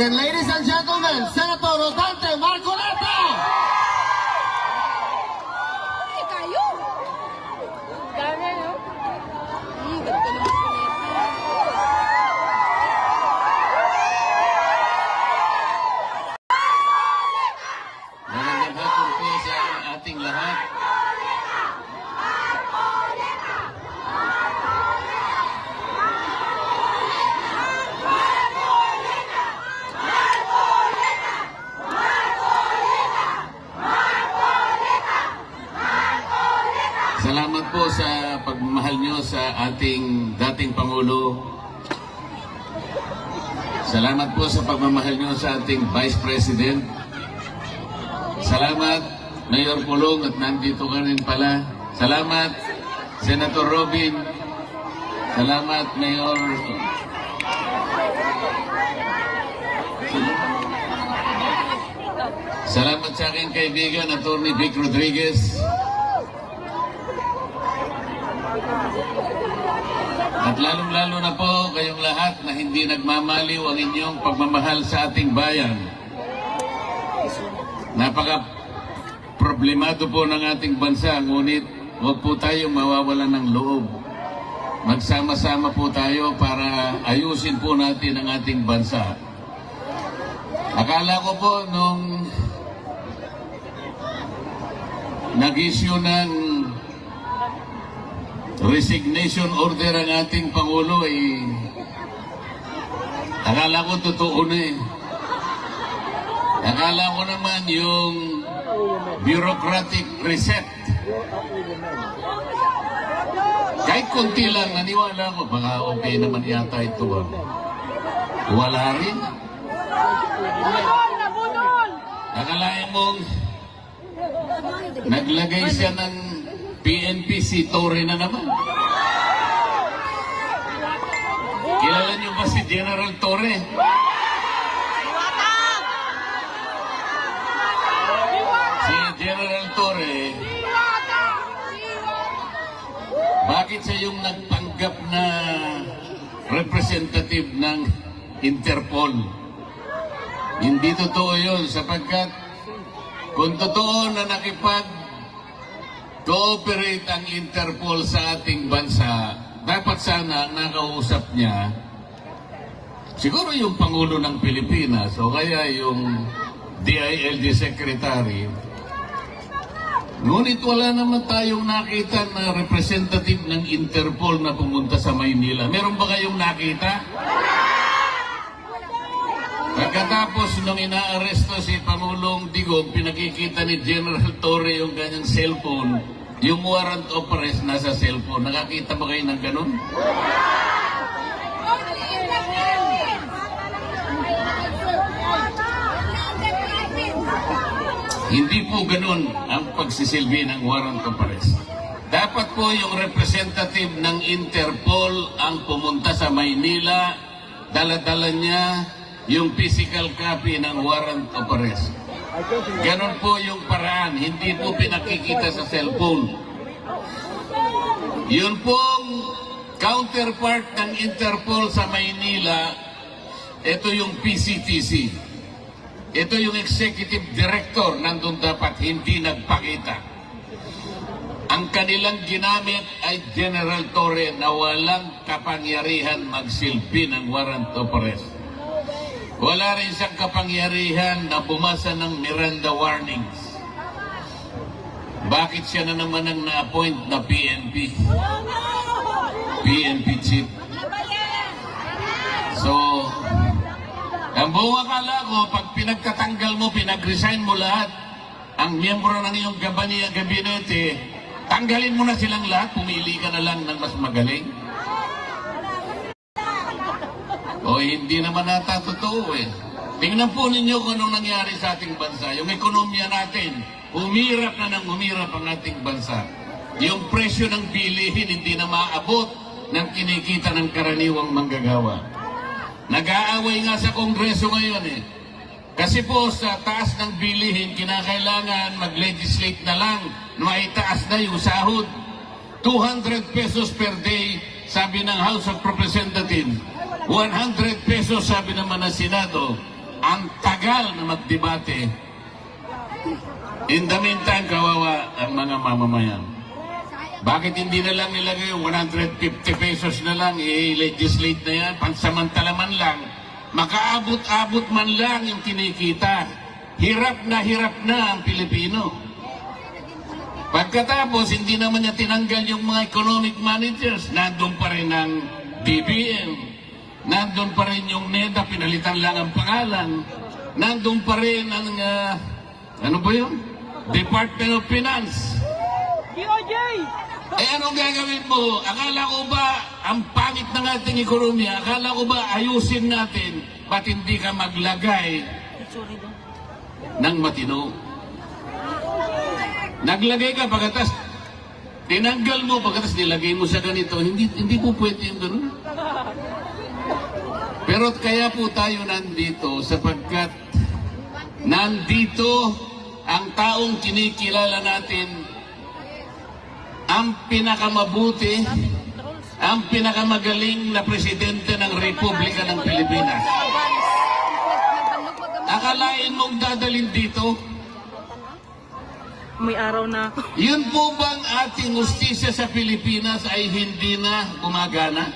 Again, ladies and gentlemen, Senator Rodante Marcoleta! Kayo! Dami, no? Ganito naman Magandang hapon po sa ating lahat. Salamat po sa pagmamahal nyo sa ating dating Pangulo. Salamat po sa pagmamahal nyo sa ating Vice President. Salamat, Mayor Pulong, at nandito ka rin pala. Salamat, Senator Robin. Salamat, Mayor. Salamat sa aking kaibigan, Atty. Vic Rodriguez. At lalong-lalo na po kayong lahat na hindi nagmamaliw ang inyong pagmamahal sa ating bayan. Napaka-problemado po ng ating bansa, ngunit huwag po tayong mawawalan ng loob. Magsama-sama po tayo para ayusin po natin ang ating bansa. Akala ko po nung nag-issue ng resignation order ang ating Pangulo, akala ko totoo na eh. Akala ko naman yung bureaucratic reset. Kahit konti lang, naniwala ko, baka okay naman yata ito. Wala rin. Akalain mong naglagay siya ng PNP, si Torre na naman. Kilala niyo ba si General Torre? Si General Torre, bakit siya yung nagpanggap na representative ng Interpol? Hindi totoo yun, sapagkat kung totoo na cooperate ang Interpol sa ating bansa, dapat sana ang nakausap niya siguro yung Pangulo ng Pilipinas o kaya yung DILG Secretary. Ngunit wala naman tayong nakita na representative ng Interpol na pumunta sa Maynila. Meron ba kayong nakita? Pagkatapos nung inaaresto si Pangulong Digong, pinakikita ni General Torre yung kanyang cellphone, yung warrant of arrest nasa cellphone. Nakakita ba kayo ng ganun? Hindi po ganun ang pagsisilbi ng warrant of arrest. Dapat po yung representative ng Interpol ang pumunta sa Maynila, dala-dala niya yung physical copy ng warrant of arrest. Ganon po yung paraan, hindi po pinakikita sa cellphone. Yun pong counterpart ng Interpol sa Maynila, ito yung PCTC. Ito yung executive director, nandun dapat hindi nagpakita. Ang kanilang ginamit ay General Torre na walang kapangyarihan magsilbi ng warrant of arrest. Wala rin siyang kapangyarihan na bumasa ng Miranda warnings. Bakit siya na naman ang na-appoint na PNP? PNP chief. So, ang buong akala ko, pag pinagtatanggal mo, pinag-resign mo lahat, ang miyembro ng iyong gabinete, tanggalin mo na silang lahat, pumili ka na lang ng mas magaling. O hindi naman nata totoo eh. Tingnan po ninyo kung anong nangyari sa ating bansa. Yung ekonomiya natin, umirap na ng umirap ang ating bansa. Yung presyo ng bilihin hindi na maabot ng kinikita ng karaniwang manggagawa. Nag-aaway nga sa Kongreso ngayon eh. Kasi po sa taas ng bilihin, kinakailangan mag-legislate na lang na maitaas na yung sahod. 200 pesos per day, sabi ng House of Representatives. 100 pesos sabi naman ng Senado. ang tagal na magdebate. In the meantime, kawawa ang mga mamamayan. Bakit hindi na lang nilagay yung 150 pesos na lang, i-legislate na yan, pansamantala man lang, makaabot-abot man lang yung kinikita. Hirap na ang Pilipino. Pagkatapos, hindi naman niya tinanggal yung mga economic managers. Nandun pa rin ang DBM. Nandun pa rin yung NEDA, pinalitan lang ang pangalan. Nandun pa rin ang, ano ba yun? Department of Finance. DOJ! Eh anong gagawin mo? Akala ko ba ang pangit ng ating ekonomiya? Akala ko ba ayusin natin? Ba't hindi ka maglagay ng matino? Naglagay ka pagkatas, tinanggal mo pagkatas nilagay mo sa ganito. Hindi po pwede yung gano'n. Pero kaya po tayo nandito sapagkat nandito ang taong kinikilala natin ang pinakamabuti, ang pinakamagaling na presidente ng Republika ng Pilipinas. Akalain mong dadalhin dito? May araw na. Yun po bang ating justisya sa Pilipinas ay hindi na gumagana?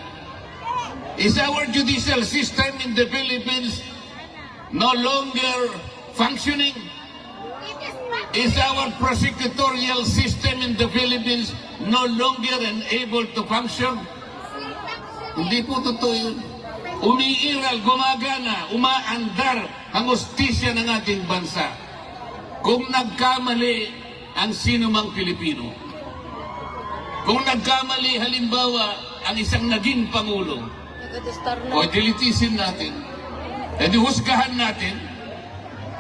Is our judicial system in the Philippines no longer functioning? Is our prosecutorial system in the Philippines no longer able to function? Hindi po totoo yun. Umiiral, gumagana, umaandar ang hustisya ng ating bansa. Kung nagkamali ang sinumang Pilipino, kung nagkamali halimbawa ang isang naging Pangulo, o dilitisin natin, edi husgahan natin,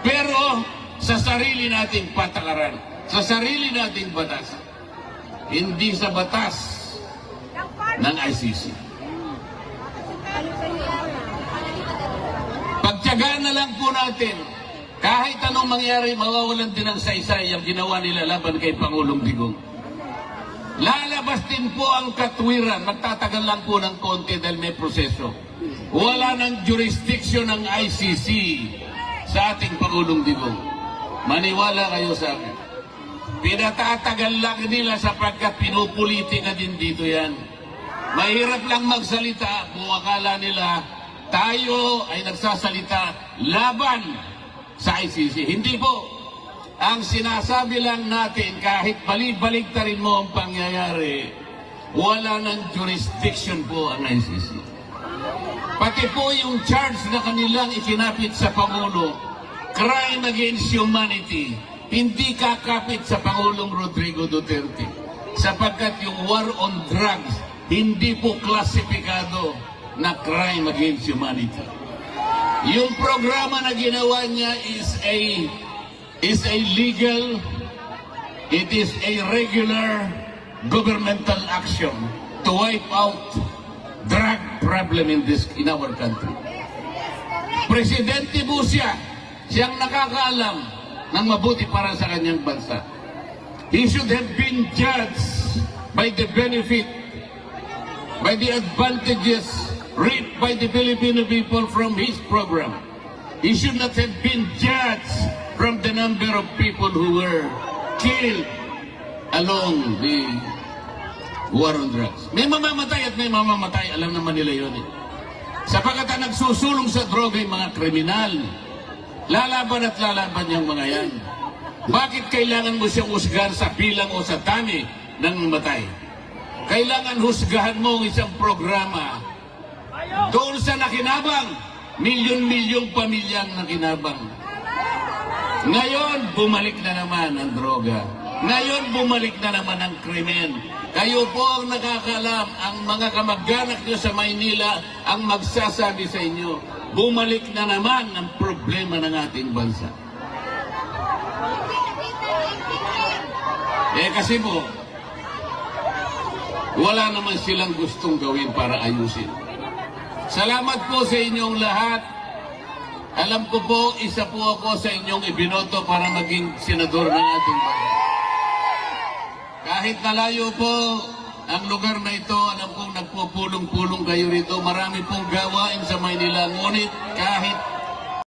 pero sa sarili nating patakaran, sa sarili nating batas, hindi sa batas ng ICC. Pagtiyagaan na lang po natin, kahit anong mangyari, mawawalan din ng saysay ang ginawa nila laban kay Pangulong Digong. Lalabas din po ang katwiran, magtatagal lang po ng konti dahil may proseso. Wala ng jurisdiction ng ICC sa ating Pangulong Digong. Maniwala kayo sa akin. Pinatatagal lang nila sapagkat pinupolitika din dito yan. Mahirap lang magsalita kung akala nila tayo ay nagsasalita laban sa ICC. Hindi po. Ang sinasabi lang natin, kahit balik-baliktarin mo ang pangyayari, wala ng jurisdiction po ang ICC. Pati po yung charge na kanilang ikinapit sa Pangulo, crime against humanity, hindi kakapit sa Pangulong Rodrigo Duterte. Sapagkat yung war on drugs, hindi po klasipikado na crime against humanity. Yung programa na ginawa niya is a legal, it is a regular governmental action to wipe out drug problem in our country. Presidente Busya, siyang nakakaalam ng mabuti para sa kanyang bansa. He should have been judged by the benefit, by the advantages reaped by the Filipino people from his program. He should not have been judged from the number of people who were killed along the war on drugs. May mamamatay at may mamamatay, alam naman nila yun eh. Sapagkat ang nagsusulong sa droga yung mga kriminal. Lalaban at lalaban yung mga yan. Bakit kailangan mo siyang husgahan sa bilang o sa dami ng matay? Kailangan husgahan mo ang isang programa doon sa nakinabang, milyon-milyong pamilyang nakinabang. Ngayon, bumalik na naman ang droga. Ngayon, bumalik na naman ang krimen. Kayo po ang nakakalam, ang mga kamag-anak nyo sa Maynila ang magsasabi sa inyo, bumalik na naman ang problema ng ating bansa. Kasi po, wala naman silang gustong gawin para ayusin. Salamat po sa inyong lahat. Alam ko po, isa po ako sa inyong ibinoto para maging senador ng ating bansa. Kahit nalayo po ang lugar na ito, alam kong nagpupulong-pulong kayo rito. Marami pong gawain sa Maynila. Ngunit kahit